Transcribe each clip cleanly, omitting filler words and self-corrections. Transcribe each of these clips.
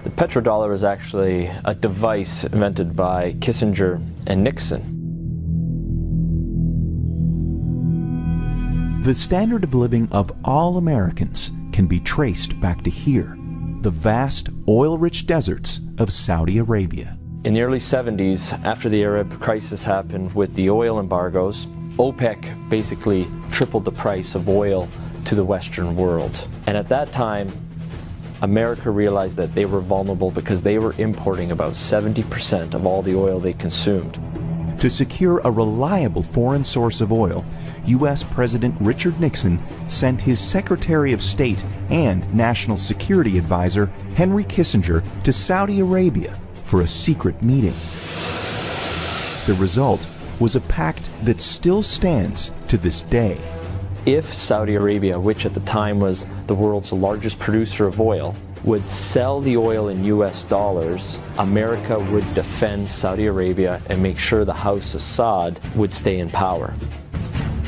The petrodollar is actually a device invented by Kissinger and Nixon. The standard of living of all Americans can be traced back to here, the vast oil-rich deserts of Saudi Arabia. In the early 70s, after the Arab crisis happened with the oil embargoes, OPEC basically tripled the price of oil to the Western world. And at that time, America realized that they were vulnerable because they were importing about 70% of all the oil they consumed. To secure a reliable foreign source of oil, U.S. President Richard Nixon sent his Secretary of State and National Security Advisor Henry Kissinger to Saudi Arabia for a secret meeting. The result was a pact that still stands to this day. If Saudi Arabia, which at the time was the world's largest producer of oil, would sell the oil in US dollars, America would defend Saudi Arabia and make sure the House Assad would stay in power.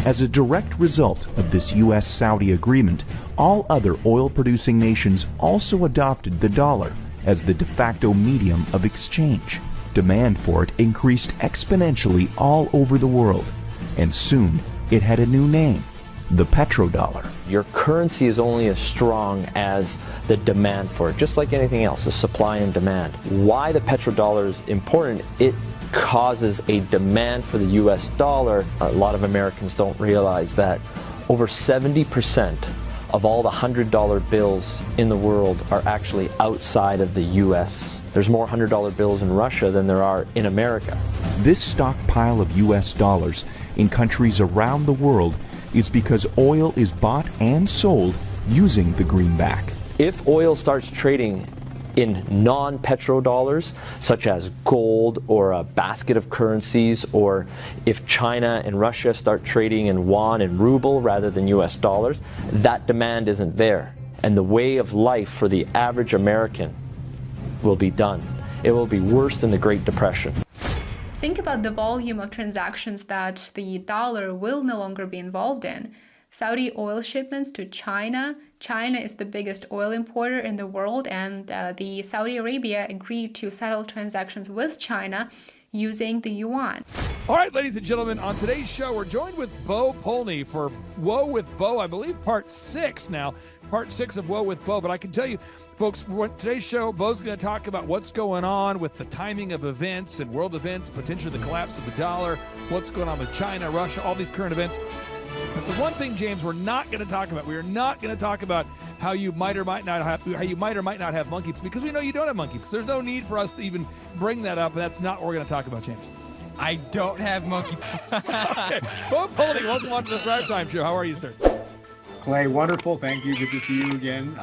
As a direct result of this U.S.-Saudi agreement, all other oil-producing nations also adopted the dollar as the de facto medium of exchange. Demand for it increased exponentially all over the world, and soon it had a new name, the petrodollar. Your currency is only as strong as the demand for it, just like anything else, the supply and demand. Why the petrodollar is important, it causes a demand for the US dollar. A lot of Americans don't realize that over 70% of all the $100 bills in the world are actually outside of the US. There's more $100 bills in Russia than there are in America. This stockpile of US dollars in countries around the world is because oil is bought and sold using the greenback. If oil starts trading in non-petrodollars, such as gold or a basket of currencies, or if China and Russia start trading in yuan and ruble rather than US dollars, that demand isn't there. And the way of life for the average American will be done. It will be worse than the Great Depression. Think about the volume of transactions that the dollar will no longer be involved in. Saudi oil shipments to China. China is the biggest oil importer in the world, and the Saudi Arabia agreed to settle transactions with China using the yuan. All right, ladies and gentlemen, on today's show, we're joined with Bo Polny for Woe with Bo, I believe part 6 now, part 6 of Woe with Bo. But I can tell you, folks, today's show, Bo's going to talk about what's going on with the timing of events and world events, potentially the collapse of the dollar, what's going on with China, Russia, all these current events. But the one thing, James, we're not going to talk about, we are not going to talk about how you might or might not have monkeypox, because we know you don't have monkeypox. There's no need for us to even bring that up, and that's not what we're going to talk about, James. I don't have monkeypox. Okay. Bo Polny, welcome on to the Drive Time Show. How are you, sir? Clay, wonderful. Thank you. Good to see you again.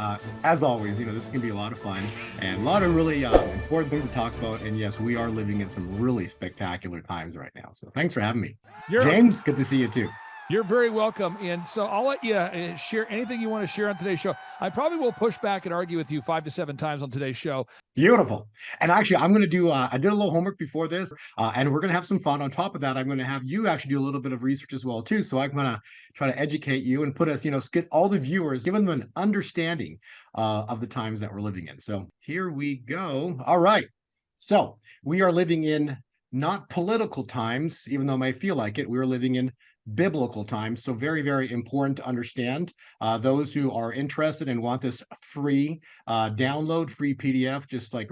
As always, this is going to be a lot of fun and a lot of really important things to talk about. And yes, we are living in some really spectacular times right now. So thanks for having me. James, good to see you too. You're very welcome. And so I'll let you share anything you want to share on today's show. I probably will push back and argue with you 5 to 7 times on today's show. Beautiful. And actually, I'm going to do, I did a little homework before this, and we're going to have some fun. On top of that, I'm going to have you actually do a little bit of research as well, too. So I'm going to try to educate you and put us, get all the viewers, give them an understanding of the times that we're living in. So here we go. All right. So we are living in not political times, even though it may feel like it. We're living in biblical times. So very, very important to understand. Those who are interested and want this free download, free PDF, just like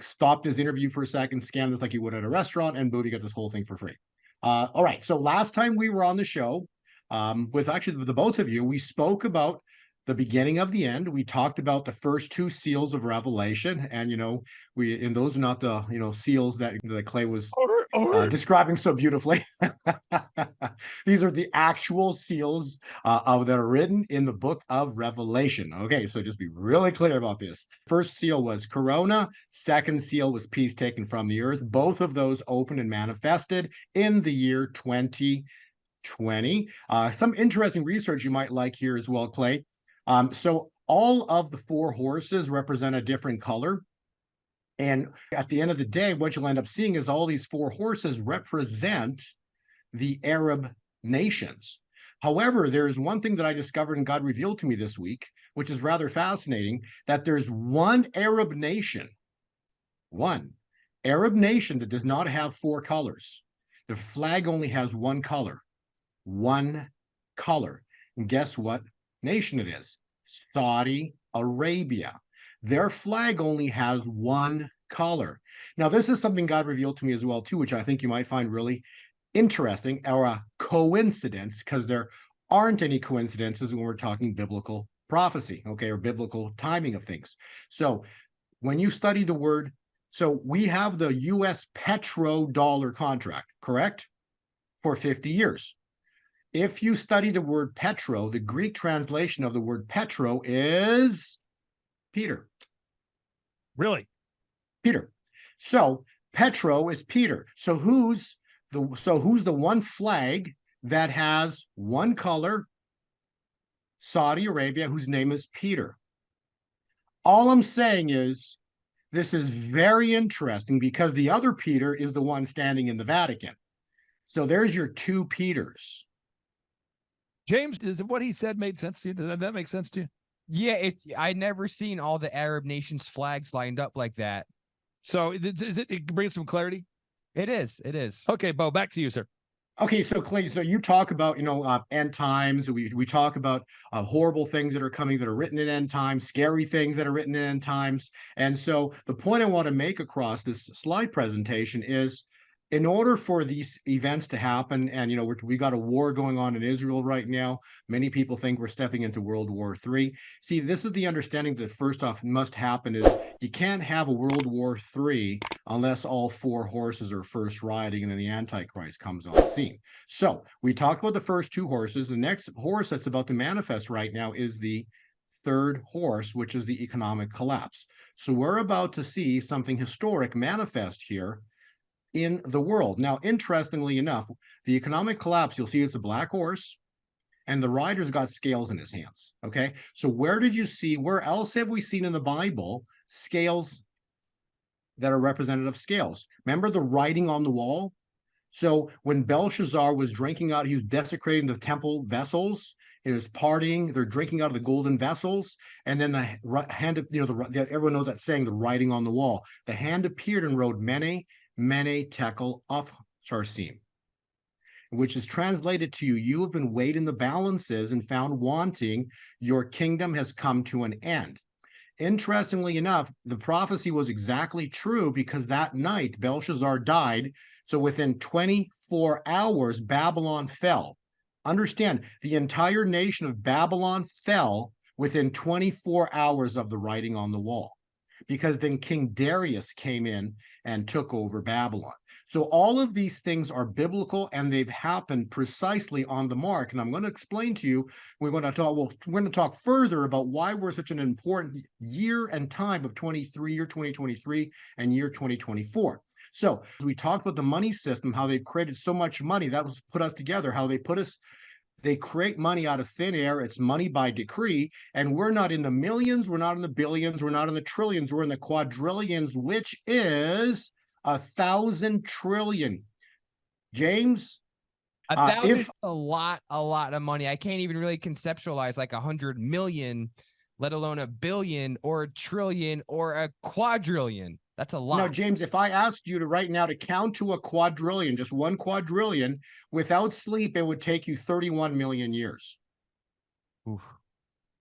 stop this interview for a second, scan this like you would at a restaurant, and boom, you get this whole thing for free. All right. So last time we were on the show with the both of you, we spoke about the beginning of the end. We talked about the first 2 seals of Revelation, and and those are not the seals that Clay was describing so beautifully. These are the actual seals that are written in the book of Revelation. Okay, so just be really clear about this. First seal was Corona. Second seal was peace taken from the earth. Both of those opened and manifested in the year 2020. Some interesting research you might like here as well, Clay. So all of the 4 horses represent a different color. And at the end of the day, what you'll end up seeing is all these 4 horses represent the Arab nations. However, there is one thing that I discovered and God revealed to me this week, which is rather fascinating, that there's one Arab nation that does not have four colors. The flag only has one color. One color. And guess what nation it is? Saudi Arabia. Their flag only has one color. Now, this is something God revealed to me as well, too, which I think you might find really interesting, or a coincidence, because there aren't any coincidences when we're talking biblical prophecy, okay, or biblical timing of things. So when you study the word, so we have the US petrodollar contract, correct? For 50 years. If you study the word petro, the Greek translation of the word petro is Peter. Really? Peter. So petro is Peter. So who's the one flag that has one color? Saudi Arabia, whose name is Peter. All I'm saying is this is very interesting because the other Peter is the one standing in the Vatican. So there's your two Peters. James, does what he said made sense to you? Does that make sense to you? Yeah, I'd never seen all the Arab nations' flags lined up like that. So it brings some clarity? It is. It is. Okay, Bo, back to you, sir. Okay, so Clay, so you talk about, end times. We talk about horrible things that are coming that are written in end times, scary things that are written in end times. And so the point I want to make across this slide presentation is, in order for these events to happen, and we got a war going on in Israel right now. Many people think we're stepping into World War III. See, this is the understanding that first off must happen is you can't have a World War III unless all four horses are first riding and then the Antichrist comes on the scene. So we talked about the first two horses. The next horse that's about to manifest right now is the third horse, which is the economic collapse. So we're about to see something historic manifest here in the world. Now, interestingly enough, the economic collapse, you'll see it's a black horse, and the rider's got scales in his hands. Okay, so where else have we seen in the Bible scales that are representative scales? Remember the writing on the wall? So when Belshazzar was drinking out, he was desecrating the temple vessels. He was partying. They're drinking out of the golden vessels, and then the hand, everyone knows that saying, the writing on the wall. The hand appeared and wrote Mene, Tekel, Upharsim, which is translated to you, you have been weighed in the balances and found wanting. Your kingdom has come to an end. Interestingly enough, the prophecy was exactly true because that night Belshazzar died. So within 24 hours, Babylon fell. Understand, the entire nation of Babylon fell within 24 hours of the writing on the wall, because then King Darius came in and took over Babylon. So all of these things are biblical, and they've happened precisely on the mark. And I'm going to explain to you, we're going to talk further about why we're such an important year and time of 2023 and year 2024. So we talked about the money system, how they've created so much money. That was put us together, how they create money out of thin air. It's money by decree. And we're not in the millions, we're not in the billions, we're not in the trillions, we're in the quadrillions, which is 1,000 trillion. James? 1,000 is a lot of money. I can't even really conceptualize like 100 million, let alone a billion or a trillion or a quadrillion. That's a lot. Now, James, if I asked you right now to count to a quadrillion, just one quadrillion, without sleep, it would take you 31 million years. Oof.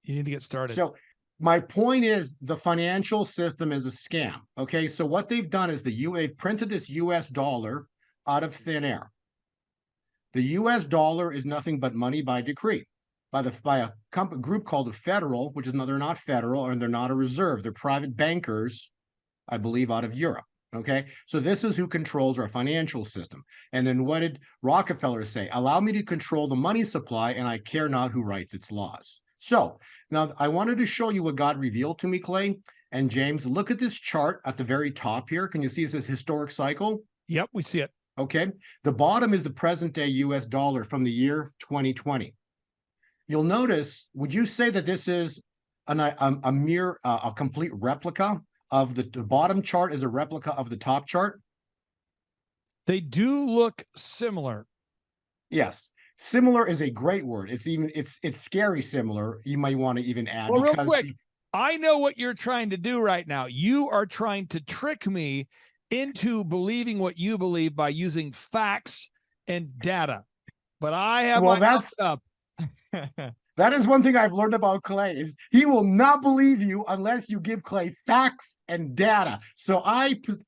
You need to get started. So my point is, the financial system is a scam. Okay, so what they've done is they've printed this US dollar out of thin air. The US dollar is nothing but money by decree by a group called the Federal, which is they're not federal, and they're not a reserve. They're private bankers, I believe, out of Europe. Okay, so this is who controls our financial system. And then what did Rockefeller say? Allow me to control the money supply, and I care not who writes its laws. So now I wanted to show you what God revealed to me, Clay and James. Look at this chart at the very top here. Can you see it says historic cycle? Yep, we see it. Okay, the bottom is the present day US dollar from the year 2020. You'll notice, would you say that this is a complete replica of the bottom chart is a replica of the top chart? They do look similar. Yes. Similar is a great word. It's scary similar. You might want to even add, Well, real because quick, I know what you're trying to do right now. You are trying to trick me into believing what you believe by using facts and data. But I have well, my that's hopes up. that is one thing I've learned about Clay is he will not believe you unless you give Clay facts and data. So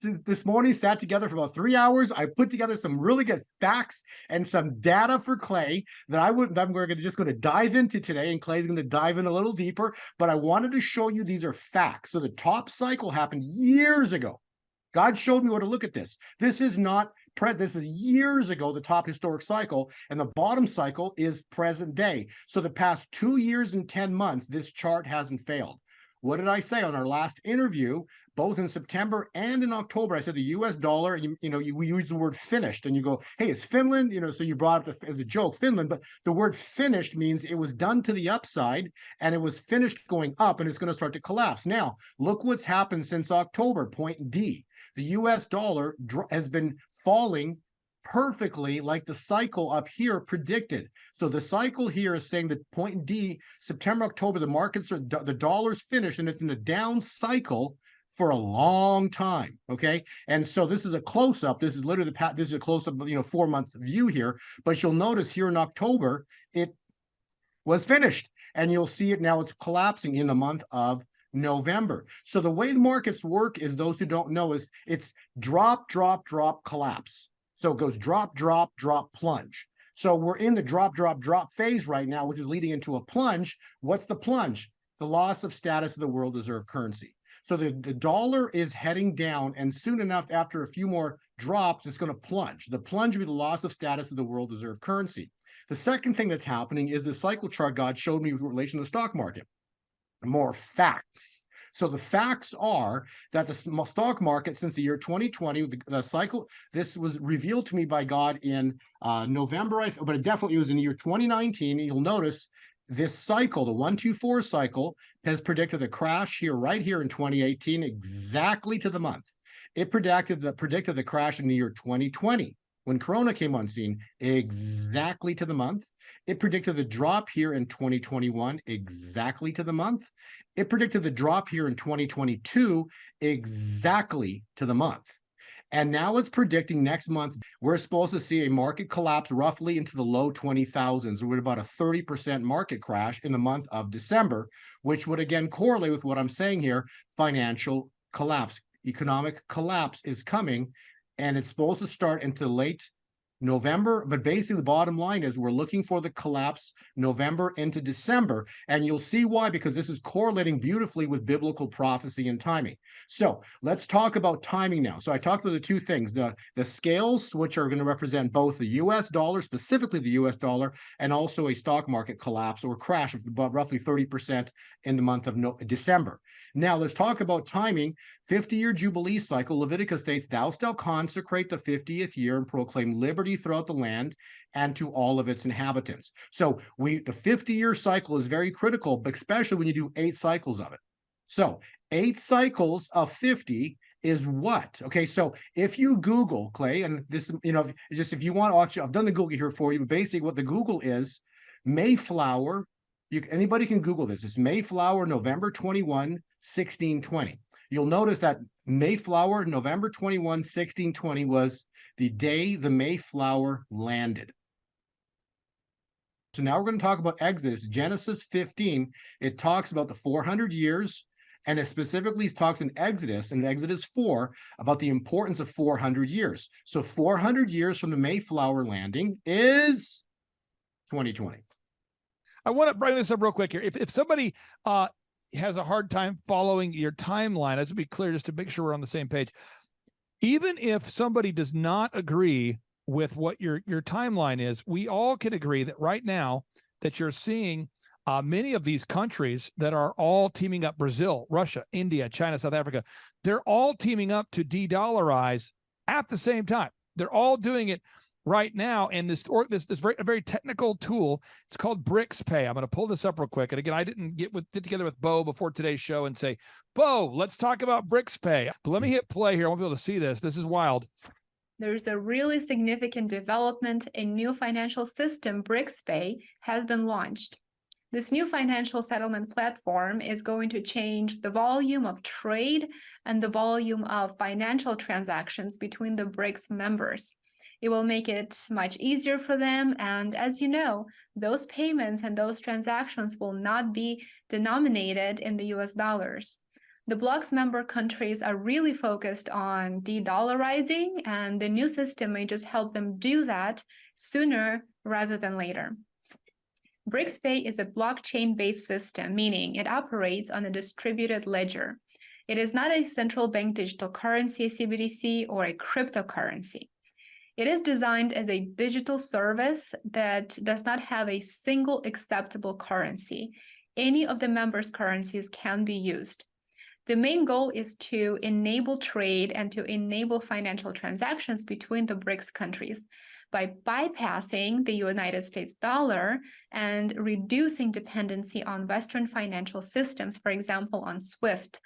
this morning sat together for about 3 hours. I put together some really good facts and some data for Clay that we're just going to dive into today, and Clay's going to dive in a little deeper. But I wanted to show you these are facts. So the top cycle happened years ago. God showed me where to look at this. This is years ago, the top historic cycle, and the bottom cycle is present day. So the past 2 years and 10 months, this chart hasn't failed. What did I say on our last interview, both in September and in October? I said the US dollar, we use the word finished, and you go, hey, it's Finland, so you brought up as a joke, Finland, but the word finished means it was done to the upside and it was finished going up, and it's going to start to collapse. Now, look what's happened since October, point D. The US dollar has been falling perfectly like the cycle up here predicted. So the cycle here is saying that point D, September, October, the dollar's finished and it's in a down cycle for a long time. Okay. And so this is a close-up. This is literally this is a close-up, 4-month view here. But you'll notice here in October, it was finished. And you'll see it now, it's collapsing in the month of November. So the way the markets work is, those who don't know, is it's drop, drop, drop, collapse. So it goes drop, drop, drop, plunge. So we're in the drop, drop, drop phase right now, which is leading into a plunge. What's the plunge? The loss of status of the world reserve currency. So the dollar is heading down, and soon enough, after a few more drops, it's going to plunge. The plunge will be the loss of status of the world reserve currency. The second thing that's happening is the cycle chart God showed me with relation to the stock market. More facts. So the facts are that the stock market since the year 2020, the cycle, this was revealed to me by God in November, but it was in the year 2019. You'll notice this cycle, the 124 cycle, has predicted a crash right here in 2018, exactly to the month. It predicted the crash in the year 2020 when Corona came on scene, exactly to the month. It predicted the drop here in 2021 exactly to the month. It predicted the drop here in 2022 exactly to the month. And now it's predicting next month, we're supposed to see a market collapse roughly into the low 20,000s, with about a 30% market crash in the month of December, which would again correlate with what I'm saying here, financial collapse. Economic collapse is coming, and it's supposed to start into late November, but basically the bottom line is we're looking for the collapse November into December, and you'll see why, because this is correlating beautifully with biblical prophecy and timing. So let's talk about timing now. So I talked about the two things, the scales, which are going to represent both the US dollar, specifically the US dollar, and also a stock market collapse or crash of about roughly 30% in the month of December. Now let's talk about timing. 50-year Jubilee cycle. Leviticus states, thou shalt consecrate the 50th year and proclaim liberty throughout the land and to all of its inhabitants. So the 50-year cycle is very critical, but especially when you do 8 cycles of it. So 8 cycles of 50 is what? Okay, so if you Google, Clay, and this, just if you want, actually, I've done the Google here for you, but basically what the Google is, Mayflower, anybody can Google this. It's Mayflower, November 21, 1620. You'll notice that Mayflower, November 21, 1620 was the day the Mayflower landed. So now we're going to talk about Exodus. Genesis 15, it talks about the 400 years, and it specifically talks in Exodus 4, about the importance of 400 years. So 400 years from the Mayflower landing is 2020. I want to bring this up real quick here. If somebody has a hard time following your timeline, let's be clear, just to make sure we're on the same page. Even if somebody does not agree with what your timeline is, we all can agree that right now that you're seeing many of these countries that are all teaming up, Brazil, Russia, India, China, South Africa, they're all teaming up to de-dollarize at the same time. They're all doing it right now, and this very technical tool, it's called Brics Pay. I'm going to pull this up real quick. And again, I didn't get together with Bo before today's show and say, Bo, let's talk about Brics Pay. But let me hit play here. I won't be able to see this. This is wild. there's a really significant development. A new financial system, Brics Pay, has been launched. This new financial settlement platform is going to change the volume of trade and the volume of financial transactions between the Brics members. It will make it much easier for them. And as you know, those payments and those transactions will not be denominated in the US dollars. The bloc's member countries are really focused on de-dollarizing, and the new system may just help them do that sooner rather than later. Brics Pay is a blockchain-based system, meaning it operates on a distributed ledger. It is not a central bank digital currency, CBDC, or a cryptocurrency. It is designed as a digital service that does not have a single acceptable currency. Any of the members' currencies can be used. The main goal is to enable trade and to enable financial transactions between the Brics countries by bypassing the United States dollar and reducing dependency on Western financial systems, for example, on SWIFT.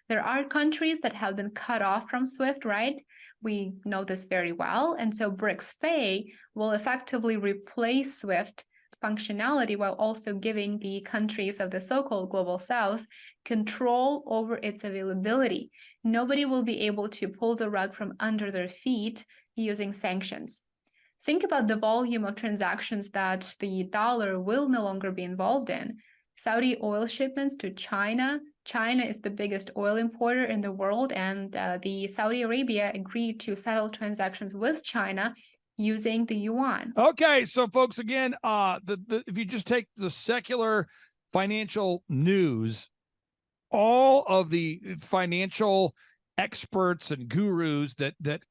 There are countries that have been cut off from SWIFT, right? We know this very well. And so Brics Pay will effectively replace SWIFT functionality while also giving the countries of the so-called Global South control over its availability. Nobody will be able to pull the rug from under their feet using sanctions. Think about the volume of transactions that the dollar will no longer be involved in. Saudi oil shipments to China. China is the biggest oil importer in the world, and the Saudi Arabia agreed to settle transactions with China using the yuan. Okay, so folks, again, if you just take the secular financial news, all of the financial experts and gurus that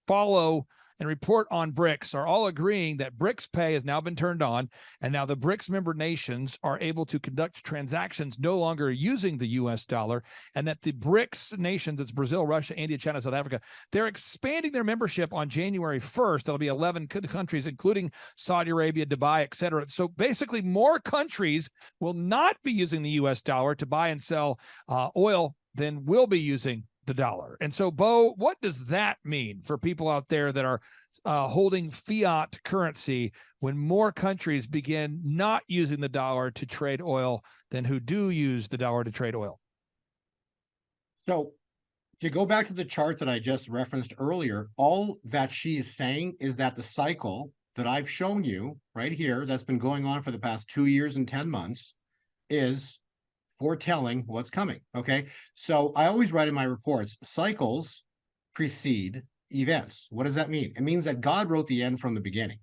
follow and report on Brics are all agreeing that Brics Pay has now been turned on, and now the Brics member nations are able to conduct transactions no longer using the U.S. dollar, and that the Brics nations, that's Brazil, Russia, India, China, South Africa, they're expanding their membership on January 1st. There'll be 11 countries, including Saudi Arabia, Dubai, et cetera. So basically, more countries will not be using the U.S. dollar to buy and sell oil than will be using the dollar. And so, Bo, what does that mean for people out there that are holding fiat currency when more countries begin not using the dollar to trade oil than who do use the dollar to trade oil? So to go back to the chart that I just referenced earlier, all that she is saying is that the cycle that I've shown you right here, that's been going on for the past 2 years and 10 months, is foretelling what's coming. Okay. So I always write in my reports, cycles precede events. What does that mean? It means that God wrote the end from the beginning.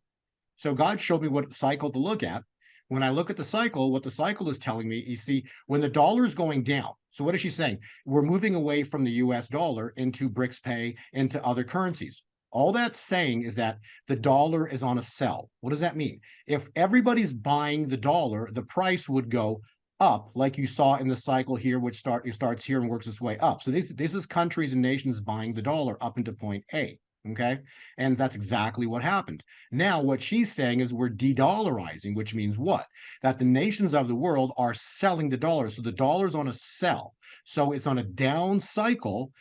So God showed me what cycle to look at. When I look at the cycle, what the cycle is telling me, you see, when the dollar is going down. So what is she saying? We're moving away from the US dollar into Brics Pay, into other currencies. All that's saying is that the dollar is on a sell. What does that mean? If everybody's buying the dollar, the price would go up, like you saw in the cycle here, which starts here and works its way up. So this is countries and nations buying the dollar up into point A. Okay. And that's exactly what happened. Now, what she's saying is we're de-dollarizing, which means what? That the nations of the world are selling the dollar. So the dollar's on a sell. So it's on a down cycle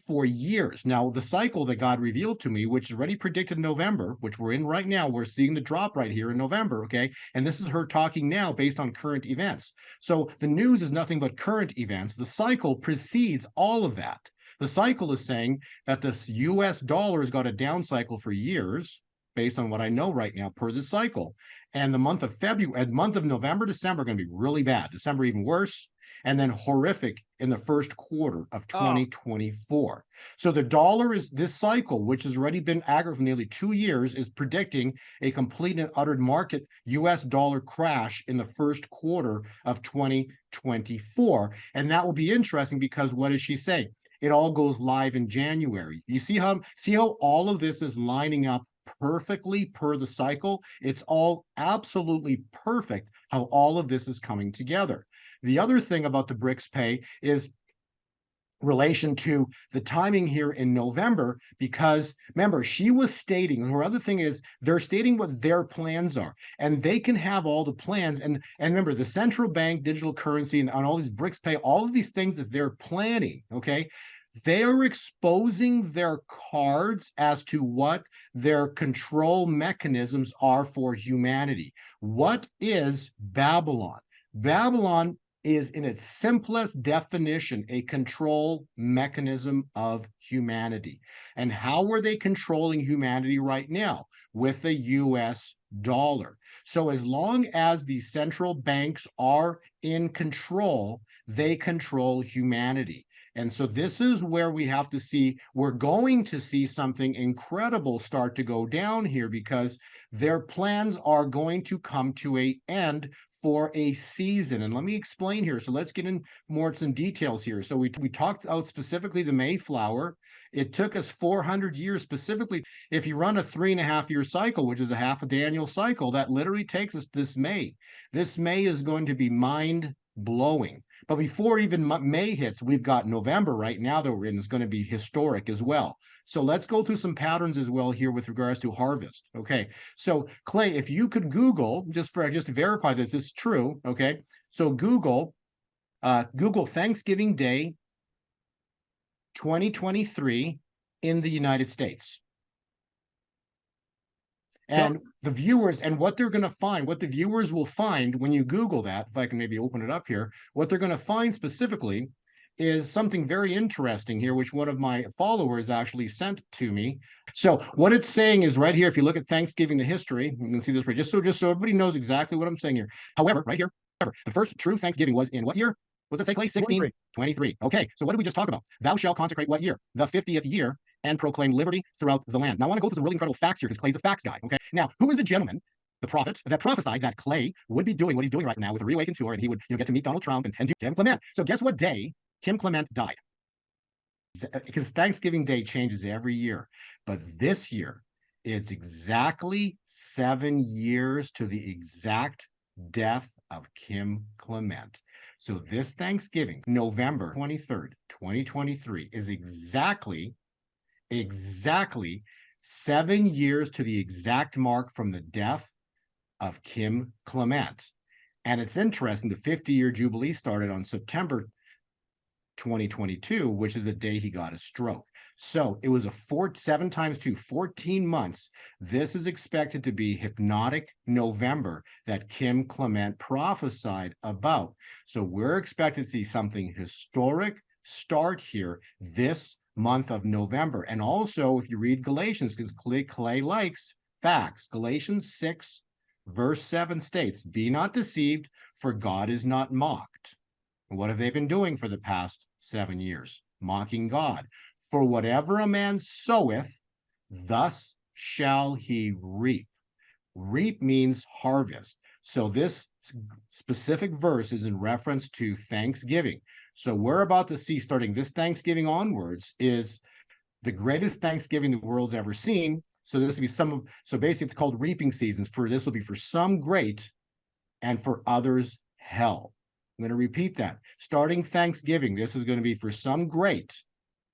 for years. Now, the cycle that God revealed to me, which is already predicted in November, which we're in right now, we're seeing the drop right here in November, okay? And this is her talking now based on current events. So the news is nothing but current events. The cycle precedes all of that. The cycle is saying that this US dollar has got a down cycle for years, based on what I know right now per the cycle. And the month of November, December are going to be really bad. December even worse. And then horrific in the first quarter of 2024. So the dollar is, this cycle, which has already been aggregate for nearly 2 years, is predicting a complete and utter market US dollar crash in the first quarter of 2024. And that will be interesting because what does she say? It all goes live in January. You see how all of this is lining up perfectly per the cycle? It's all absolutely perfect how all of this is coming together. The other thing about the Brics Pay is relation to the timing here in November, because remember, she was stating, her other thing is they're stating what their plans are, and they can have all the plans. And remember, the central bank digital currency and all these Brics Pay, all of these things that they're planning, okay, They are exposing their cards as to what their control mechanisms are for humanity. What is Babylon? Babylon is, in its simplest definition, a control mechanism of humanity. And how are they controlling humanity right now? With the US dollar. So as long as the central banks are in control, they control humanity. And so this is where we have to see, we're going to see something incredible start to go down here, because their plans are going to come to an end for a season. And let me explain here. So let's get in more some details here. So we talked out specifically the Mayflower. It took us 400 years specifically. If you run a 3.5-year cycle, which is a half a annual cycle, that literally takes us this May. This May is going to be mind blowing. But before even May hits, we've got November right now that we're in. It's going to be historic as well. So let's go through some patterns as well here with regards to harvest. Okay. So Clay, if you could Google, just to verify that this is true. Okay. So Google Thanksgiving Day 2023 in the United States. And the viewers, and what they're going to find, what the viewers will find when you Google that, if I can maybe open it up here, what they're going to find specifically is something very interesting here, which one of my followers actually sent to me. So what it's saying is right here, if you look at Thanksgiving, the history, you can see this right, just so everybody knows exactly what I'm saying here. However, right here, the first true Thanksgiving was in what year? What's it say, Clay? 1623. Okay, so what did we just talk about? Thou shalt consecrate what year? The 50th year, and proclaim liberty throughout the land. Now I want to go through some really incredible facts here, because Clay's a facts guy. Okay, now who is the gentleman, the prophet, that prophesied that Clay would be doing what he's doing right now with the Reawaken tour, and he would get to meet Donald Trump and do Kim Clement? So guess what day Kim Clement died? Because Thanksgiving Day changes every year, but this year it's exactly 7 years to the exact death of Kim Clement. So this Thanksgiving, November 23rd, 2023, is exactly 7 years to the exact mark from the death of Kim Clement. And it's interesting, the 50-year Jubilee started on September 2022, which is the day he got a stroke. So it was a 7 times 2, 14 months. This is expected to be hypnotic November that Kim Clement prophesied about. So we're expected to see something historic start here this month of November. And also, if you read Galatians, because Clay likes facts, Galatians 6 verse 7 states, "Be not deceived, for God is not mocked." What have they been doing for the past 7 years? Mocking God. For whatever a man soweth, thus shall he reap. Reap means harvest. So this specific verse is in reference to Thanksgiving. So we're about to see, starting this Thanksgiving onwards, is the greatest Thanksgiving the world's ever seen. So this will be so basically it's called reaping seasons. This will be for some great, and for others hell. I'm going to repeat that. Starting Thanksgiving, this is going to be for some great,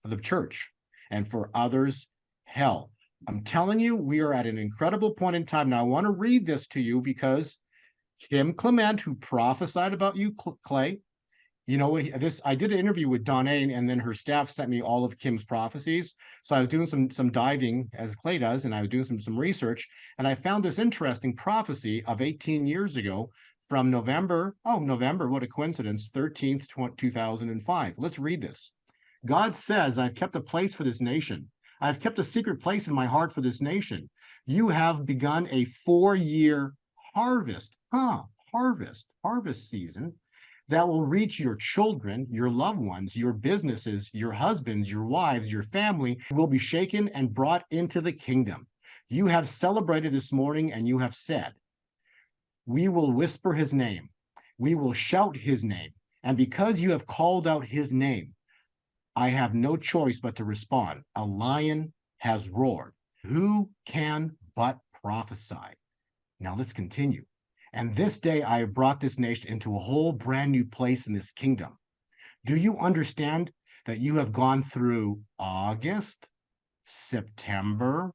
for the church, and for others hell. I'm telling you, we are at an incredible point in time. Now, I want to read this to you because Kim Clement, who prophesied about you, Clay, you know what? I did an interview with Donna, and then her staff sent me all of Kim's prophecies. So I was doing some diving, as Clay does, and I was doing some research, and I found this interesting prophecy of 18 years ago from November, what a coincidence, 13th, 2005. Let's read this. God says, "I've kept a place for this nation. I've kept a secret place in my heart for this nation. You have begun a 4-year harvest, harvest season that will reach your children, your loved ones, your businesses, your husbands, your wives, your family will be shaken and brought into the kingdom. You have celebrated this morning, and you have said, we will whisper his name. We will shout his name. And because you have called out his name, I have no choice but to respond. A lion has roared. Who can but prophesy?" Now let's continue. "And this day I have brought this nation into a whole brand new place in this kingdom. Do you understand that you have gone through August, September,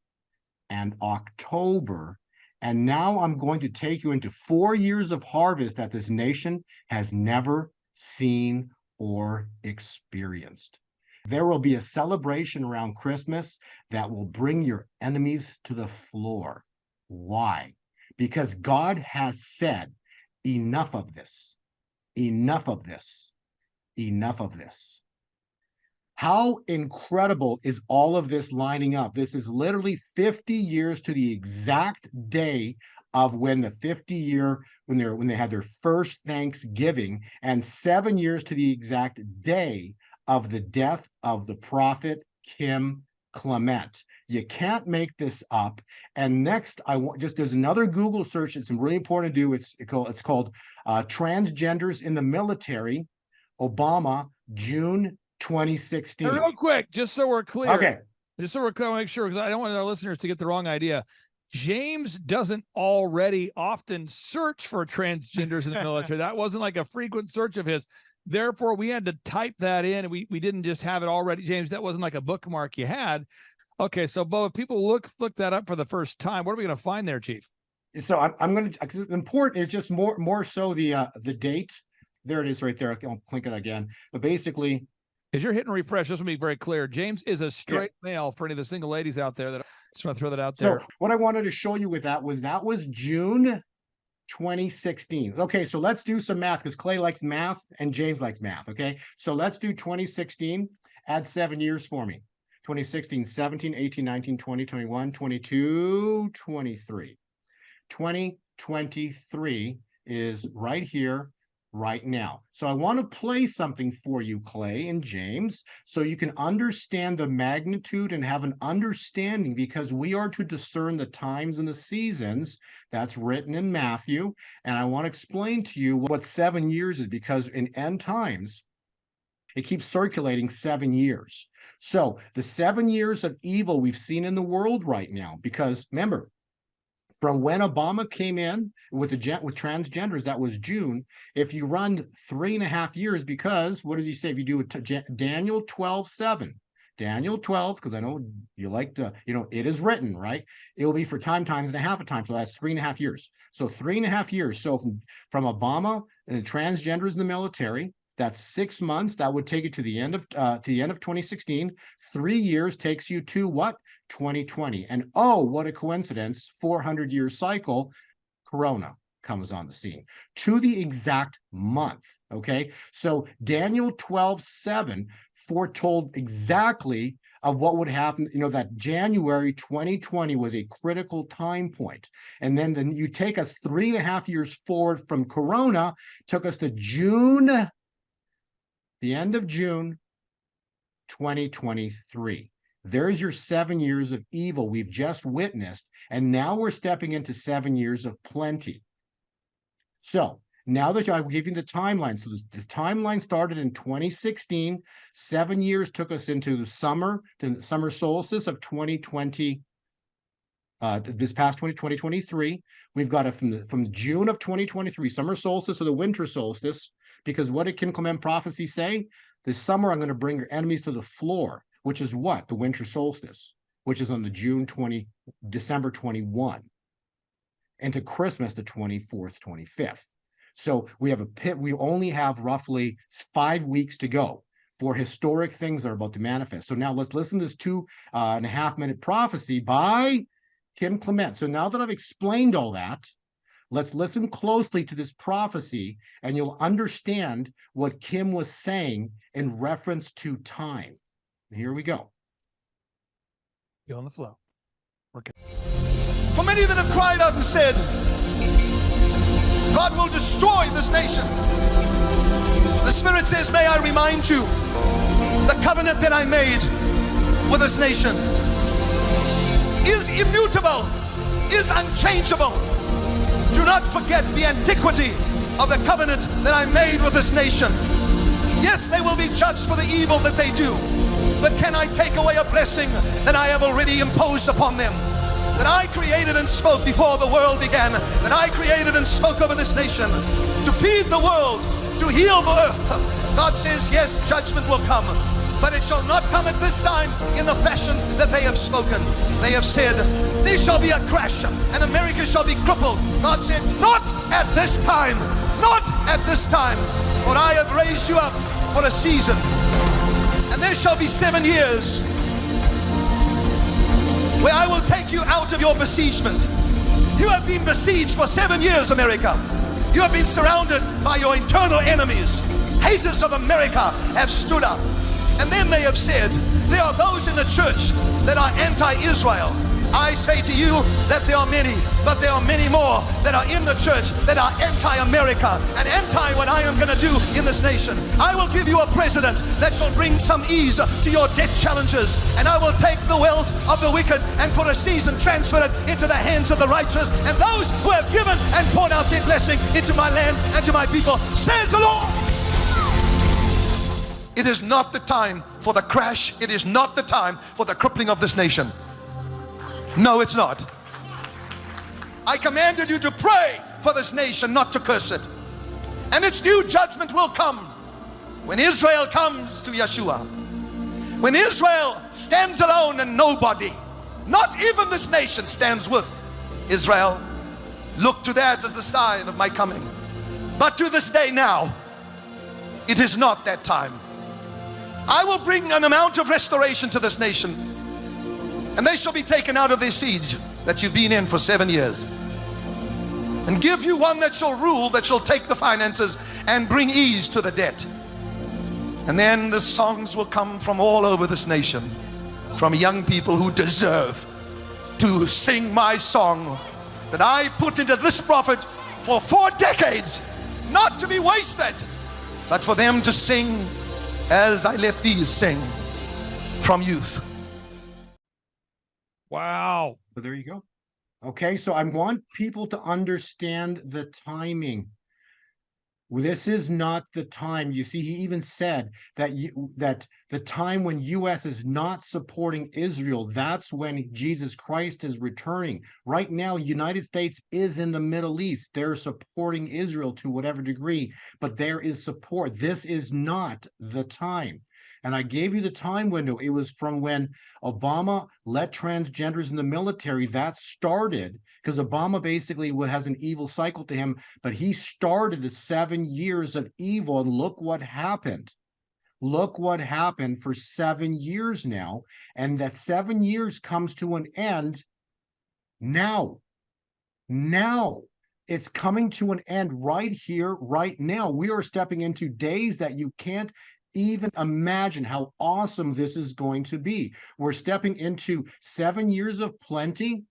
and October, and now I'm going to take you into 4 years of harvest that this nation has never seen or experienced. There will be a celebration around Christmas that will bring your enemies to the floor. Why? Because God has said, enough of this, enough of this, enough of this. How incredible is all of this lining up? This is literally 50 years to the exact day of when the 50-year, when they had their first Thanksgiving, and 7 years to the exact day of the death of the prophet Kim Clement. You can't make this up. And next, there's another Google search. It's really important to do. It's called Transgenders in the Military, Obama, June 2016. Real quick, just so we're clear. Okay. Just so we're clear, make sure, because I don't want our listeners to get the wrong idea. James doesn't already often search for transgenders in the military. That wasn't like a frequent search of his. Therefore, we had to type that in. We didn't just have it already. James, that wasn't like a bookmark you had. Okay, so Bo, if people look that up for the first time, what are we going to find there, Chief? So I'm going to, because important is just more so the date. There it is right there. I'll click it again. But basically, as you're hitting refresh, this will be very clear. James is a straight male for any of the single ladies out there. That I just want to throw that out there. So what I wanted to show you with that was June 2016. Okay, so let's do some math because Clay likes math and James likes math. Okay, so let's do 2016. Add 7 years for me. 2016, 17, 18, 19, 20, 21, 22, 23. 2023 is right here, right now. So I want to play something for you, Clay and James, so you can understand the magnitude and have an understanding, because we are to discern the times and the seasons. That's written in Matthew. And I want to explain to you what 7 years is, because in end times, it keeps circulating 7 years. So the 7 years of evil we've seen in the world right now, because remember, from when Obama came in with transgenders, that was June. If you run 3.5 years, because what does he say? If you do Daniel 12:7, Daniel 12, because I know you like to, it is written, right? It will be for times and a half a time. So that's 3.5 years. So 3.5 years. So from Obama and the transgenders in the military, that's 6 months. That would take you to the end of 2016. 3 years takes you to what? 2020. And oh, what a coincidence! 400-year cycle, Corona comes on the scene to the exact month. Okay, so Daniel 12:7 foretold exactly of what would happen. That January 2020 was a critical time point. And then you take us 3.5 years forward from Corona, took us to June. The end of June 2023. There's your 7 years of evil we've just witnessed, and now we're stepping into 7 years of plenty. So now that I've given the timeline, so the timeline started in 2016. 7 years took us into the summer solstice of 2020. This past 2023, we've got it from June of 2023, summer solstice or the winter solstice. Because what did Kim Clement prophecy say? This summer, I'm going to bring your enemies to the floor, which is what? The winter solstice, which is on the December 21, and to Christmas, the 24th, 25th. So we only have roughly 5 weeks to go for historic things that are about to manifest. So now let's listen to this 2.5-minute prophecy by Kim Clement. So now that I've explained all that, let's listen closely to this prophecy, and you'll understand what Kim was saying in reference to time. Here we go. Go on the flow. Okay. For many that have cried out and said, God will destroy this nation, the Spirit says, may I remind you, the covenant that I made with this nation is immutable, is unchangeable. Do not forget the antiquity of the covenant that I made with this nation. Yes, they will be judged for the evil that they do, but can I take away a blessing that I have already imposed upon them? That I created and spoke before the world began, that I created and spoke over this nation, to feed the world, to heal the earth. God says, yes, judgment will come, but it shall not come at this time in the fashion that they have spoken. They have said, there shall be a crash and America shall be crippled. God said, not at this time, not at this time, for I have raised you up for a season. And there shall be 7 years where I will take you out of your besiegement. You have been besieged for 7 years, America. You have been surrounded by your internal enemies. Haters of America have stood up. And then they have said, there are those in the church that are anti-Israel. I say to you that there are many, but there are many more that are in the church that are anti-America and anti what I am going to do in this nation. I will give you a president that shall bring some ease to your debt challenges, and I will take the wealth of the wicked and for a season transfer it into the hands of the righteous and those who have given and poured out their blessing into my land and to my people, says the Lord. It is not the time for the crash. It is not the time for the crippling of this nation. No, it's not. I commanded you to pray for this nation, not to curse it. And its due judgment will come when Israel comes to Yeshua. When Israel stands alone and nobody, not even this nation, stands with Israel. Look to that as the sign of my coming. But to this day now, it is not that time. I will bring an amount of restoration to this nation, and they shall be taken out of their siege that you've been in for 7 years, and give you one that shall rule, that shall take the finances and bring ease to the debt. And then the songs will come from all over this nation, from young people who deserve to sing my song that I put into this prophet for 4 decades, not to be wasted, but for them to sing as I let these sing from youth. Wow. So there you go. Okay, so I want people to understand the timing. This is not the time. You see, he even said that that the time when U.S. is not supporting Israel, that's when Jesus Christ is returning. Right now, United States is in the Middle East. They're supporting Israel to whatever degree, but there is support. This is not the time. And I gave you the time window. It was from when Obama let transgenders in the military. That started because Obama basically has an evil cycle to him, but he started the 7 years of evil, and look what happened. Look what happened for 7 years now, and that 7 years comes to an end now. Now. It's coming to an end right here, right now. We are stepping into days that you can't even imagine how awesome this is going to be. We're stepping into 7 years of plenty.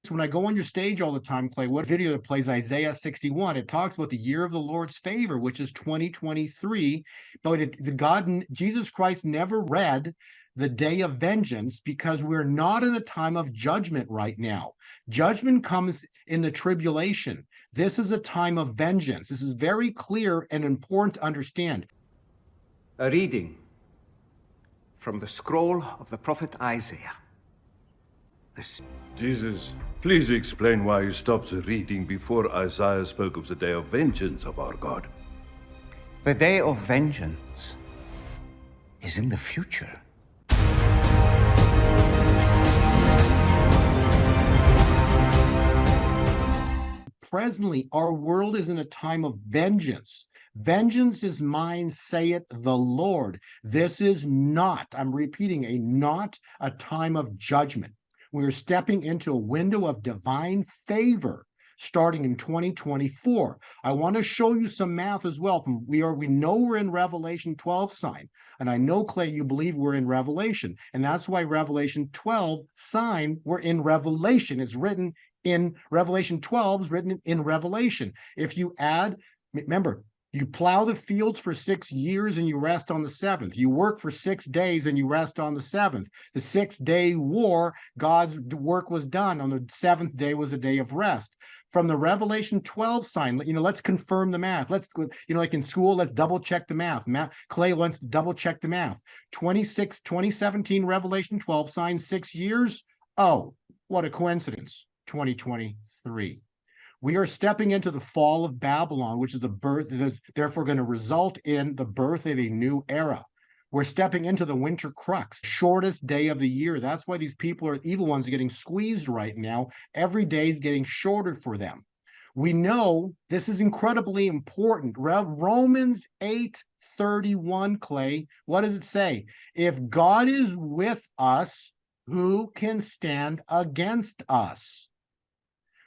So when I go on your stage all the time, Clay, what video that plays Isaiah 61, it talks about the year of the Lord's favor, which is 2023. But Jesus Christ never read the day of vengeance because we're not in a time of judgment right now. Judgment comes in the tribulation. This is a time of vengeance. This is very clear and important to understand. A reading from the scroll of the prophet Isaiah. Jesus, please explain why you stopped the reading before Isaiah spoke of the day of vengeance of our God. The day of vengeance is in the future. Presently, our world is in a time of vengeance. Vengeance is mine, saith the Lord. This is not, I'm repeating, not a time of judgment. We are stepping into a window of divine favor starting in 2024. I want to show you some math as well. We know we're in Revelation 12 sign. And I know, Clay, you believe we're in Revelation. And that's why Revelation 12 sign, we're in Revelation. It's written in Revelation 12 is written in Revelation. If you add, remember, you plow the fields for 6 years and you rest on the 7th. You work for 6 days and you rest on the 7th. The 6-day war, God's work was done. On the 7th day was a day of rest. From the Revelation 12 sign, let's confirm the math. Let's, like in school, let's double check the math. Clay wants to double check the math. 2017 Revelation 12 sign, 6 years. Oh, what a coincidence. 2023. We are stepping into the fall of Babylon, which is the birth, therefore going to result in the birth of a new era. We're stepping into the winter crux, shortest day of the year. That's why these people are evil ones are getting squeezed right now. Every day is getting shorter for them. We know this is incredibly important. Romans 31, Clay, what does it say? If God is with us, who can stand against us?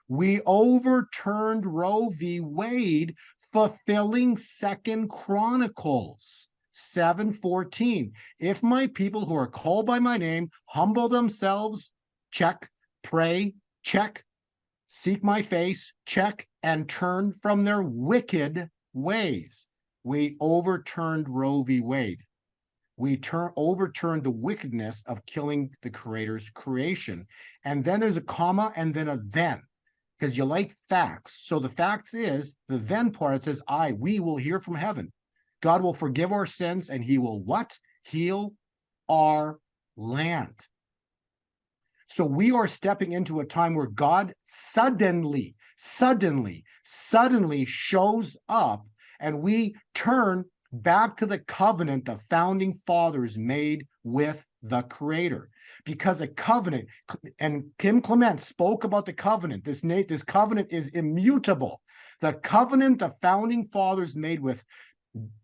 We overturned Roe v. Wade, fulfilling 2 Chronicles 7:14. If my people who are called by my name humble themselves, check, pray, check, seek my face, check, and turn from their wicked ways. We overturned Roe v. Wade. We overturned the wickedness of killing the Creator's creation. And then there's a comma and then a then, because you like facts. So the facts is, the then part, it says, we will hear from heaven. God will forgive our sins and he will what? Heal our land. So we are stepping into a time where God suddenly shows up, and we turn back to the covenant the founding fathers made with the Creator. Because a covenant, and Kim Clement spoke about the covenant, this covenant is immutable. The covenant the founding fathers made with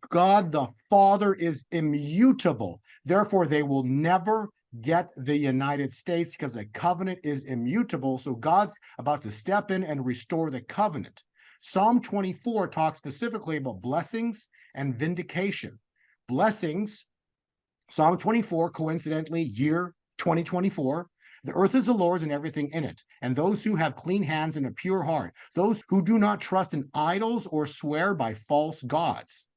God the Father is immutable. Therefore, they will never get the United States, because the covenant is immutable. So God's about to step in and restore the covenant. Psalm 24 talks specifically about blessings and vindication. Blessings, Psalm 24, coincidentally, year 2024. The earth is the Lord's and everything in it, and those who have clean hands and a pure heart, those who do not trust in idols or swear by false gods,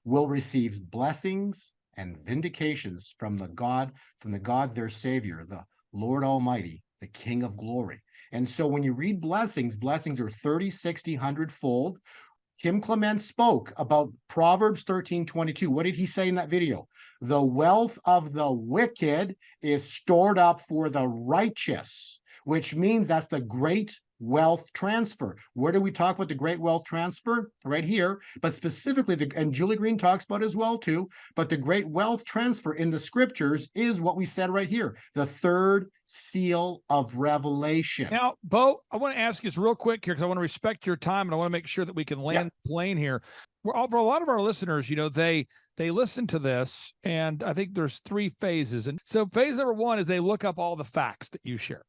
will receive blessings and vindications from the God their Savior, the Lord Almighty, the King of glory. And so when you read blessings are 30, 60, 100-fold. Kim Clement spoke about Proverbs 13:22. What did he say in that video? The wealth of the wicked is stored up for the righteous, which means that's the great wealth transfer. Where do we talk about the great wealth transfer? Right here, but specifically, and Julie Green talks about it as well too, but the great wealth transfer in the scriptures is what we said right here, the third seal of Revelation. Now, Bo, I want to ask you this real quick here, because I want to respect your time and I want to make sure that we can land the plane here. For a lot of our listeners, they listen to this, and I think there's 3 phases. And so phase number 1 is they look up all the facts that you share.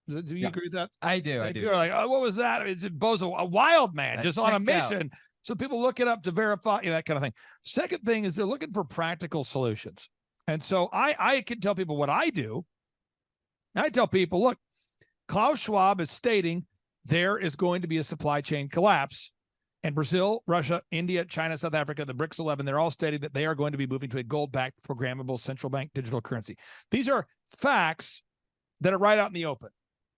Do you agree with that? I do. You're like, oh, what was that? Bo's a wild man, just on a mission. So people look it up to verify, that kind of thing. Second thing is they're looking for practical solutions. And so I can tell people what I do. I tell people, look, Klaus Schwab is stating there is going to be a supply chain collapse. And Brazil, Russia, India, China, South Africa, the Brics 11, they're all stating that they are going to be moving to a gold-backed programmable central bank digital currency. These are facts that are right out in the open.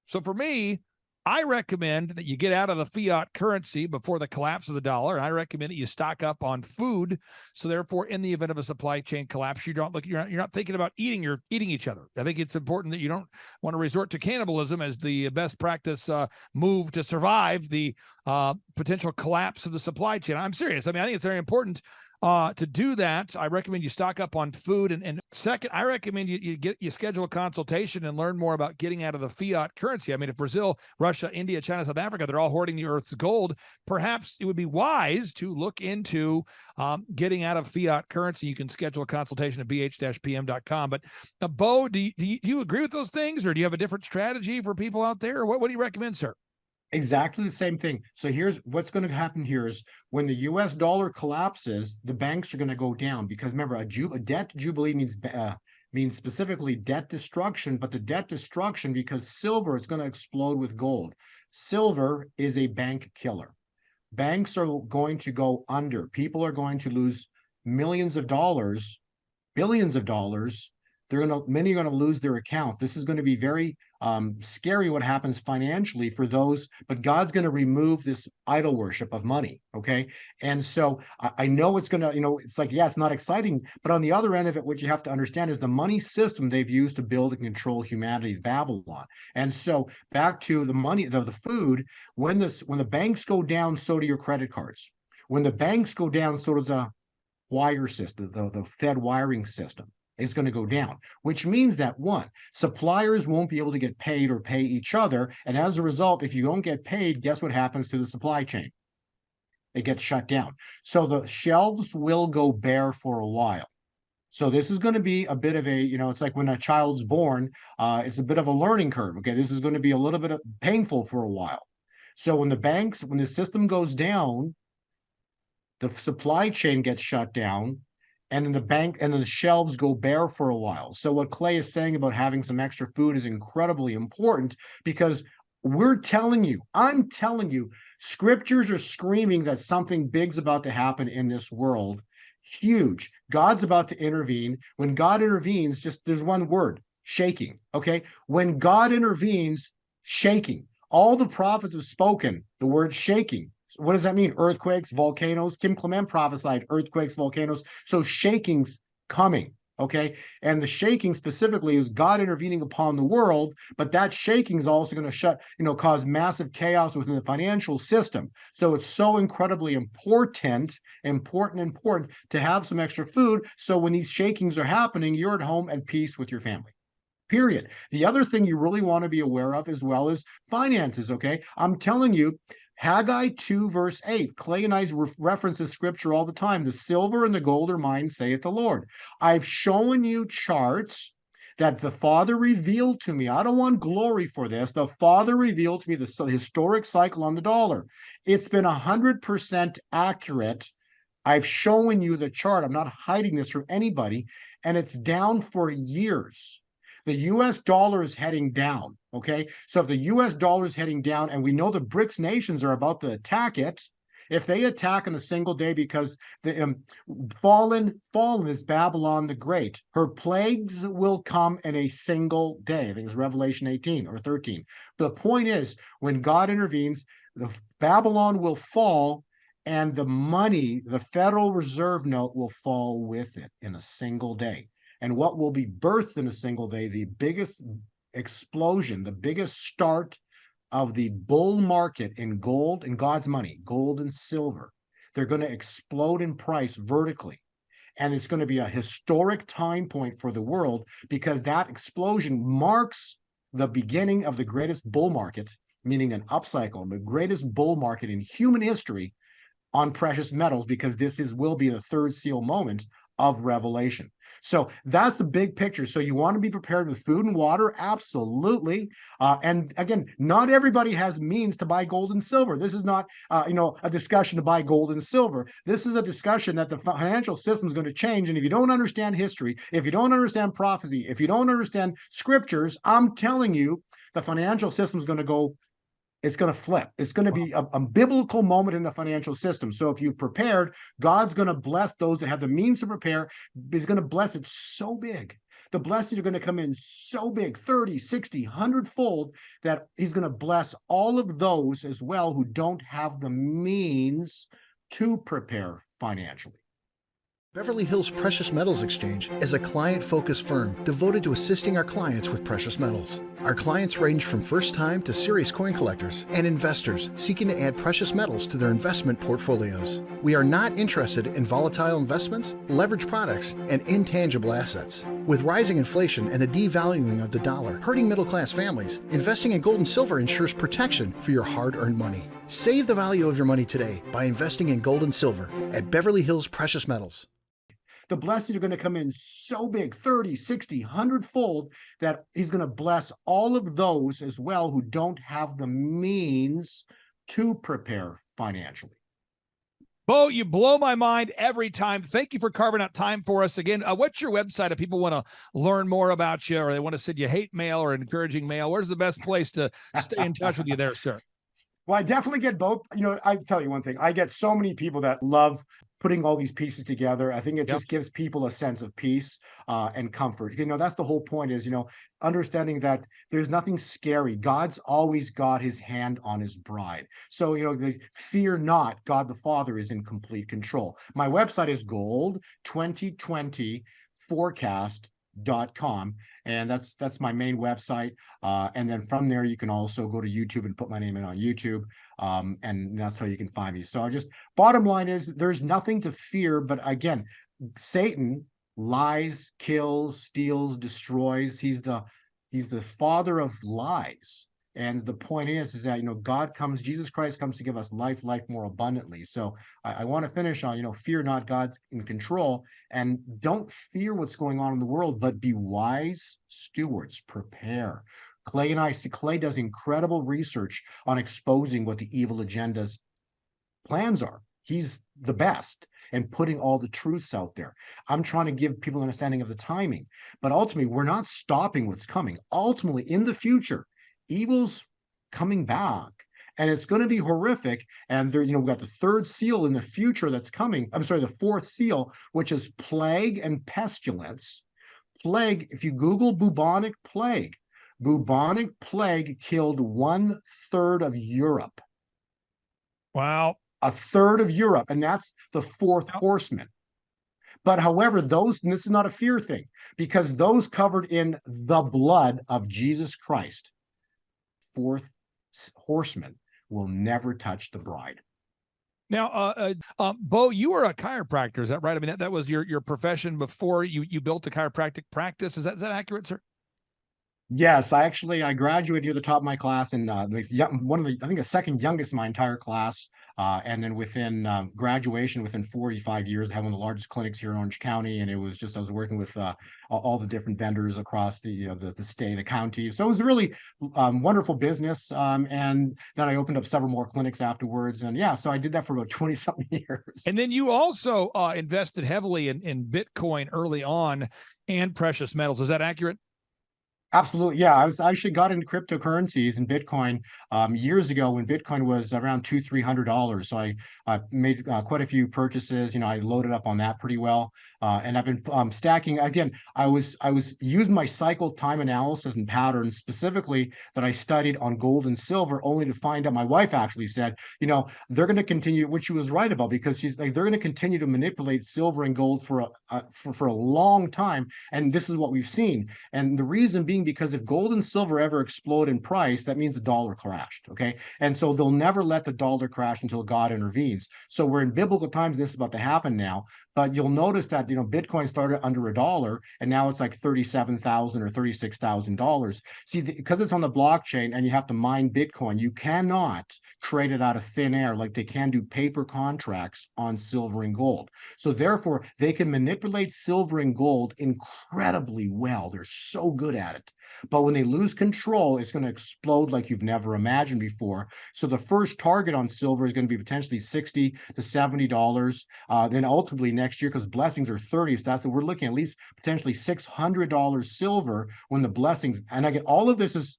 So for me, I recommend that you get out of the fiat currency before the collapse of the dollar. And I recommend that you stock up on food. So therefore, in the event of a supply chain collapse, you're not thinking about eating each other. I think it's important that you don't want to resort to cannibalism as the best practice move to survive the potential collapse of the supply chain. I'm serious. I think it's very important to do that. I recommend you stock up on food. And second, I recommend you schedule a consultation and learn more about getting out of the fiat currency. If Brazil, Russia, India, China, South Africa, they're all hoarding the earth's gold, perhaps it would be wise to look into getting out of fiat currency. You can schedule a consultation at bh-pm.com. But Bo, do you agree with those things, or do you have a different strategy for people out there? What do you recommend, sir? Exactly the same thing. So here's what's going to happen here is when the US dollar collapses, the banks are going to go down, because remember, a debt jubilee means specifically debt destruction, but the debt destruction, because silver is going to explode with gold. Silver is a bank killer. Banks are going to go under. People are going to lose millions of dollars, billions of dollars. Many are going to lose their account. This is going to be very scary what happens financially for those, but God's going to remove this idol worship of money. Okay. And so I know it's going to, it's like, it's not exciting, but on the other end of it, what you have to understand is the money system they've used to build and control humanity is Babylon. And so back to the money, the food, when the banks go down, so do your credit cards. When the banks go down, so does the wire system, the Fed wiring system. Is going to go down, which means that suppliers won't be able to get paid or pay each other. And as a result, if you don't get paid, guess what happens to the supply chain? It gets shut down. So the shelves will go bare for a while. So this is going to be a bit of a, it's like when a child's born, it's a bit of a learning curve. Okay, this is going to be a little bit painful for a while. So when the system goes down, the supply chain gets shut down, and then the shelves go bare for a while. So what Clay is saying about having some extra food is incredibly important, because I'm telling you, scriptures are screaming that something big's about to happen in this world. Huge. God's about to intervene. When God intervenes, there's one word: shaking. Okay. When God intervenes, shaking. All the prophets have spoken the word shaking. What does that mean? Earthquakes, volcanoes. Kim Clement prophesied earthquakes, volcanoes. So shaking's coming. Okay. And the shaking specifically is God intervening upon the world, but that shaking is also going to cause massive chaos within the financial system. So it's so incredibly important to have some extra food. So when these shakings are happening, you're at home at peace with your family. Period. The other thing you really want to be aware of as well is finances. Okay. I'm telling you, Haggai 2 verse 8, Clay and I reference this scripture all the time. The silver and the gold are mine, saith the Lord. I've shown you charts that the Father revealed to me. I don't want glory for this. The Father revealed to me the historic cycle on the dollar. It's been 100% accurate. I've shown you the chart. I'm not hiding this from anybody. And it's down for years. The US dollar is heading down, okay? So if the US dollar is heading down, and we know the Brics nations are about to attack it, if they attack in a single day, because the fallen is Babylon the Great. Her plagues will come in a single day. I think it's Revelation 18 or 13. The point is, when God intervenes, the Babylon will fall, and the money, the Federal Reserve note, will fall with it in a single day. And what will be birthed in a single day, the biggest explosion, the biggest start of the bull market in gold and God's money, gold and silver. They're going to explode in price vertically. And it's going to be a historic time point for the world, because that explosion marks the beginning of the greatest bull market, meaning an upcycle, the greatest bull market in human history on precious metals, because will be the third seal moment of Revelation. So that's a big picture. So you want to be prepared with food and water, absolutely. And again, not everybody has means to buy gold and silver. This is not, a discussion to buy gold and silver. This is a discussion that the financial system is going to change. And if you don't understand history, if you don't understand prophecy, if you don't understand scriptures, I'm telling you, the financial system is going to go. It's going to flip. It's going to be a biblical moment in the financial system. So if you've prepared, God's going to bless those that have the means to prepare. He's going to bless it so big. The blessings are going to come in so big, 30, 60, 100-fold, that he's going to bless all of those as well who don't have the means to prepare financially. Beverly Hills Precious Metals Exchange is a client-focused firm devoted to assisting our clients with precious metals. Our clients range from first-time to serious coin collectors and investors seeking to add precious metals to their investment portfolios. We are not interested in volatile investments, leveraged products, and intangible assets. With rising inflation and the devaluing of the dollar hurting middle-class families, investing in gold and silver ensures protection for your hard-earned money. Save the value of your money today by investing in gold and silver at Beverly Hills Precious Metals. The blessings are going to come in so big, 30, 60, 100-fold, that he's going to bless all of those as well who don't have the means to prepare financially. Bo, you blow my mind every time. Thank you for carving out time for us again. What's your website if people want to learn more about you, or they want to send you hate mail or encouraging mail? Where's the best place to stay in touch with you there, sir? Well, I definitely get both. I tell you one thing. I get so many people that love putting all these pieces together. I think it just gives people a sense of peace and comfort. That's the whole point, is, understanding that there's nothing scary. God's always got his hand on his bride. So, fear not, God the Father is in complete control. My website is gold2020forecast.com, and that's my main website. And then from there, you can also go to YouTube and put my name in on YouTube. And that's how you can find me. So bottom line is, there's nothing to fear. But again, Satan lies, kills, steals, destroys. He's the father of lies. And the point is that, God comes, Jesus Christ comes to give us life more abundantly. So I want to finish on, fear not, God's in control, and don't fear what's going on in the world, but be wise stewards, prepare. Clay does incredible research on exposing what the evil agenda's plans are. He's the best and putting all the truths out there. I'm trying to give people an understanding of the timing, but ultimately we're not stopping what's coming. Ultimately, in the future, evil's coming back, and it's going to be horrific. And there, we've got the third seal in the future that's coming. I'm sorry, the fourth seal, which is plague and pestilence. Plague, if you Google bubonic plague killed 1/3 of Europe. Wow. A third of Europe, and that's the fourth horseman. But however, and this is not a fear thing, because those covered in the blood of Jesus Christ, fourth horseman, will never touch the bride. Now, Bo, you were a chiropractor, is that right? I mean, that was your profession before you built a chiropractic practice. Is that accurate, sir? Yes, I graduated near the top of my class, and I think the second youngest in my entire class. And then within graduation, within 45 years, I had one of the largest clinics here in Orange County, and it was just I was working with all the different vendors across the state, the county. So it was a really wonderful business. And then I opened up several more clinics afterwards, and so I did that for about 20-something years. And then you also invested heavily in Bitcoin early on and precious metals. Is that accurate? Absolutely. Yeah, I actually got into cryptocurrencies and Bitcoin years ago when Bitcoin was around $200-300. So I made quite a few purchases. I loaded up on that pretty well. And I've been stacking. Again, I was using my cycle time analysis and patterns specifically that I studied on gold and silver, only to find out, my wife actually said, they're going to continue, which she was right about, because she's like, they're going to continue to manipulate silver and gold for a long time. And this is what we've seen. And the reason being, because if gold and silver ever explode in price, that means the dollar crashed. Okay. And so they'll never let the dollar crash until God intervenes. So we're in biblical times. This is about to happen now. But you'll notice that, Bitcoin started under $1, and now it's like $37,000 or $36,000. See, because it's on the blockchain and you have to mine Bitcoin, you cannot create it out of thin air like they can do paper contracts on silver and gold. So therefore, they can manipulate silver and gold incredibly well. They're so good at it. But when they lose control, it's going to explode like you've never imagined before. So the first target on silver is going to be potentially $60 to $70. Then ultimately next year, because blessings are 30, so that's what we're looking at least potentially $600 silver when the blessings. And again, all of this is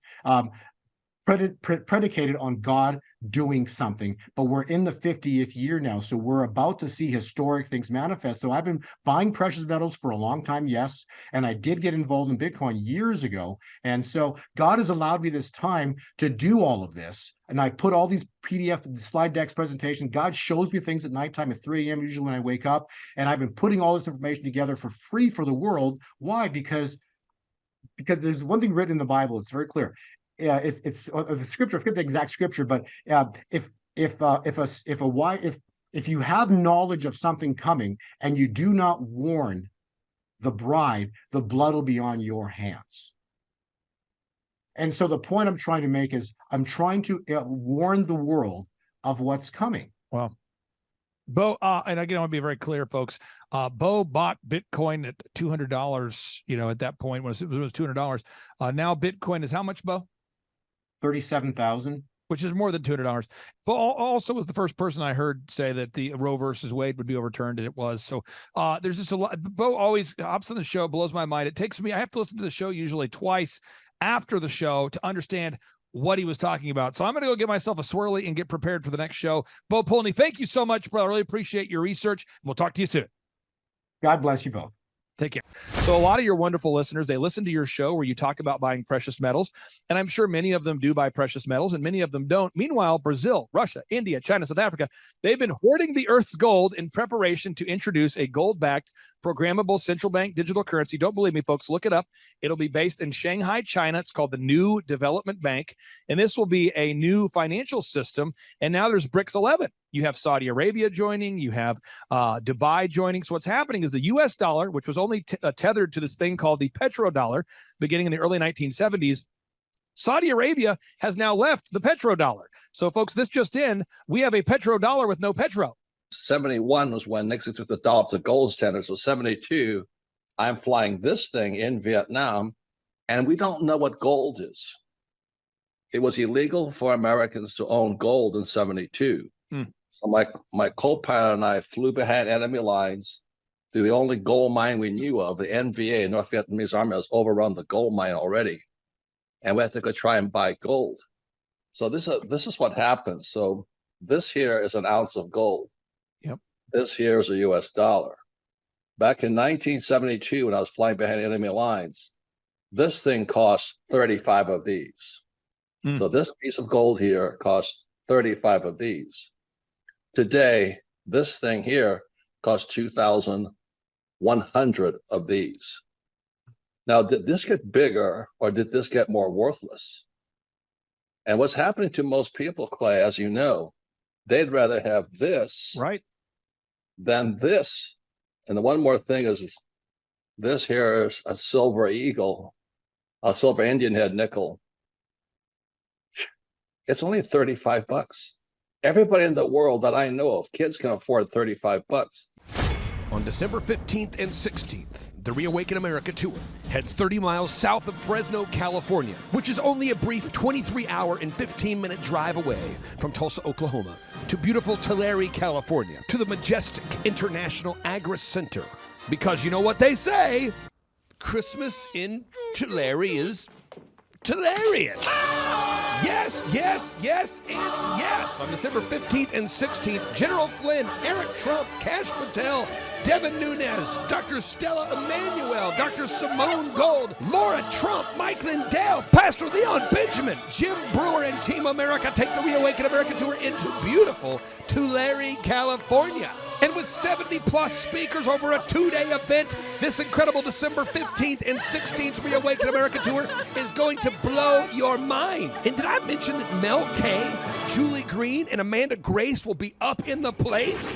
predicated on God doing something, but we're in the 50th year now, so we're about to see historic things manifest. So I've been buying precious metals for a long time, yes, and I did get involved in Bitcoin years ago, and so God has allowed me this time to do all of this, and I put all these PDF slide decks presentations. God shows me things at nighttime at 3 a.m. usually when I wake up, and I've been putting all this information together for free for the world. Why? Because there's one thing written in the Bible. It's very clear. Yeah, it's the scripture. I forget the exact scripture, but if you have knowledge of something coming and you do not warn the bride, the blood will be on your hands. And so the point I'm trying to make is I'm trying to warn the world of what's coming. Well, Bo, and again, I want to be very clear, folks. Bo bought Bitcoin at $200. At that point when it was $200. Now Bitcoin is how much, Bo? 37,000, which is more than $200. But also was the first person I heard say that the Roe versus Wade would be overturned, and it was. So there's just a lot. Bo always hops on the show, blows my mind. It takes me, I have to listen to the show usually twice after the show to understand what he was talking about. So I'm going to go get myself a swirly and get prepared for the next show. Bo Polny, thank you so much, brother. I really appreciate your research. We'll talk to you soon. God bless you both. Take care. So a lot of your wonderful listeners, they listen to your show where you talk about buying precious metals, and I'm sure many of them do buy precious metals and many of them don't. Meanwhile, Brazil, Russia, India, China, South Africa, they've been hoarding the Earth's gold in preparation to introduce a gold-backed programmable central bank digital currency. Don't believe me, folks, look it up. It'll be based in Shanghai, China. It's called the New Development Bank, and this will be a new financial system. And now there's Brics 11. You have Saudi Arabia joining, you have Dubai joining. So what's happening is the US dollar, which was only tethered to this thing called the petrodollar beginning in the early 1970s, Saudi Arabia has now left the petrodollar. So, folks, this just in, we have a petrodollar with no petro. 71 was when Nixon took the dollar off the gold standard. So 72, I'm flying this thing in Vietnam, and we don't know what gold is. It was illegal for Americans to own gold in 72. So my co-pilot and I flew behind enemy lines to the only gold mine we knew of, the NVA, North Vietnamese Army, has overrun the gold mine already. And we had to go try and buy gold. So this is what happens. So this here is an ounce of gold. Yep. This here is a US dollar. Back in 1972, when I was flying behind enemy lines, this thing cost 35 of these. So this piece of gold here costs 35 of these. Today, this thing here costs 2,100 of these. Now, did this get bigger or did this get more worthless? And what's happening to most people, Clay, as you know, they'd rather have this than this. And the one more thing is this here is a silver eagle, a silver Indian head nickel. It's only 35 bucks. Everybody in the world that I know of, kids can afford 35 bucks. On December 15th and 16th, the Reawaken America Tour heads 30 miles south of Fresno, California, which is only a brief 23-hour and 15-minute drive away from Tulsa, Oklahoma, to beautiful Tulare, California, to the majestic International Agri Center. Because you know what they say, Christmas in Tulare is hilarious. Yes, yes, yes, and yes. On December 15th and 16th, General Flynn, Eric Trump, Kash Patel, Devin Nunes, Dr. Stella Emanuel, Dr. Simone Gold, Laura Trump, Mike Lindell, Pastor Leon Benjamin, Jim Brewer, and Team America take the Reawaken America Tour into beautiful Tulare, California. And with 70-plus speakers over a 2-day event, this incredible December 15th and 16th Reawaken America Tour is going to blow your mind. And did I mention that Mel K, Julie Green, and Amanda Grace will be up in the place?